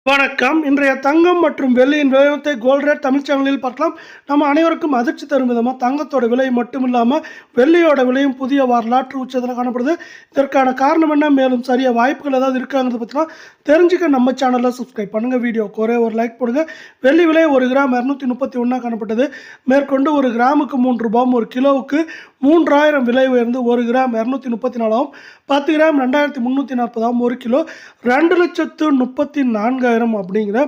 வணக்கம். இன்றைய தங்கம் மற்றும் வெள்ளியின் விவரத்தை கோல்ட் ரேட் தமிழ் சேனலில் பார்க்கலாம். நம்ம அனைவருக்கும் அதிர்ச்சி தரும் விதமாக தங்கத்தோட விலை மட்டும் இல்லாமல் வெள்ளியோட விலையும் புதிய வரலாற்று உச்சத்தில் காணப்படுது. இதற்கான காரணம் என்ன, மேலும் சரியாக வாய்ப்புகள் ஏதாவது இருக்காங்கிறத பற்றிலாம் தெரிஞ்சுக்க நம்ம சேனலில் சப்ஸ்கிரைப் பண்ணுங்கள். வீடியோக்கு ஒரே ஒரு லைக் போடுங்க. வெள்ளி விலை 1 கிராம் 231 காணப்பட்டது. மேற்கொண்டு 1 கிராமுக்கு 3 ரூபாயும், 1 கிலோவுக்கு 3000 விலை உயர்ந்து 1 கிராம் 234, 10 கிராம் 2340, 1 கிலோ 2,34,000 அப்படிங்கிற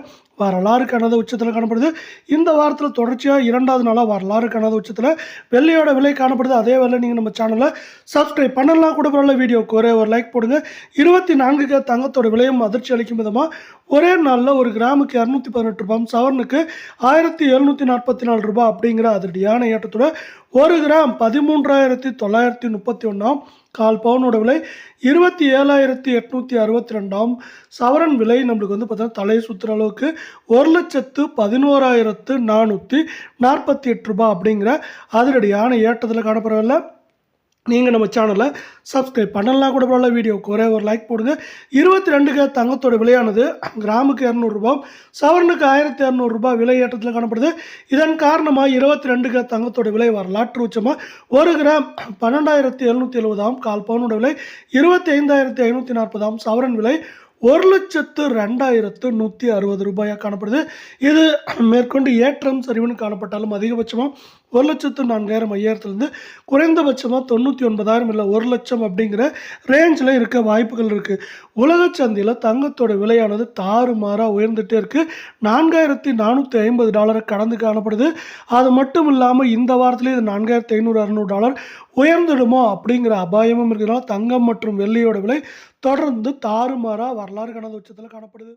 வரலாறு காணாத உச்சத்தில் காணப்படுது. இந்த வாரத்தில் தொடர்ச்சியாக 2வது நாளாக வரலாறு காணாத உச்சத்தில் வெள்ளியோட விலை காணப்படுது. அதே வேலை நீங்கள் நம்ம சேனலில் சப்ஸ்கிரைப் பண்ணலாம் கூட பரவாயில்ல. வீடியோக்கு ஒரே ஒரு லைக் போடுங்க. 24 தங்கத்தோட விலையும் அதிர்ச்சி அளிக்கும் விதமாக ஒரே நாளில் 1 கிராமுக்கு 218 ரூபாயும், சவரனுக்கு 1744 ரூபாய் அப்படிங்கிற அதிரடியான ஏற்றத்தோட 1 கிராம் 13,931, கால் பவுனோட விலை 27,862, சவரன் விலை நம்மளுக்கு பார்த்தீங்கன்னா தலையை சுற்றுற அளவுக்கு 1,11,448 ரூபாய் அப்படிங்கிற அதிரடியான ஏற்றத்தில் காணப்படவில்லை. நீங்கள் நம்ம சேனலை சப்ஸ்கிரைப் பண்ணலாம் கூட பரவாயில்ல. வீடியோக்கு ஒரே ஒரு லைக் போடுங்க. 22 தங்கத்தோட விலையானது கிராமுக்கு 200 ரூபாய், சவரனுக்கு 1,200 ரூபாய் விலை ஏற்றத்தில் காணப்படுது. இதன் காரணமாக 22 தங்கத்தோட விலை வரலாற்று உச்சமாக 1 கிராம் 12,770, கால் பவுனோட விலை 25,540, சவரன் விலை 1,02,160 ரூபாயாக காணப்படுது. இது மேற்கொண்டு ஏற்றம் சரிவுன்னு காணப்பட்டாலும் அதிகபட்சமாக 1,04,000 குறைந்தபட்சமாக 99,000 இல்லை 1 லட்சம் அப்படிங்கிற ரேஞ்சில் இருக்க வாய்ப்புகள் இருக்குது. உலக சந்தையில் தங்கத்தோட விலையானது தாறுமாறாக உயர்ந்துகிட்டே இருக்குது. $4,450 கடந்து காணப்படுது. அது மட்டும் இல்லாமல் இந்த வாரத்திலே இது $4,500-600 உயர்ந்துடுமோ அப்படிங்கிற அபாயமும் இருக்கிறதுனால தங்கம் மற்றும் வெள்ளியோட விலை தொடர்ந்து தாறுமாறாக வரலாறு காணாத உச்சத்தில் காணப்படுது.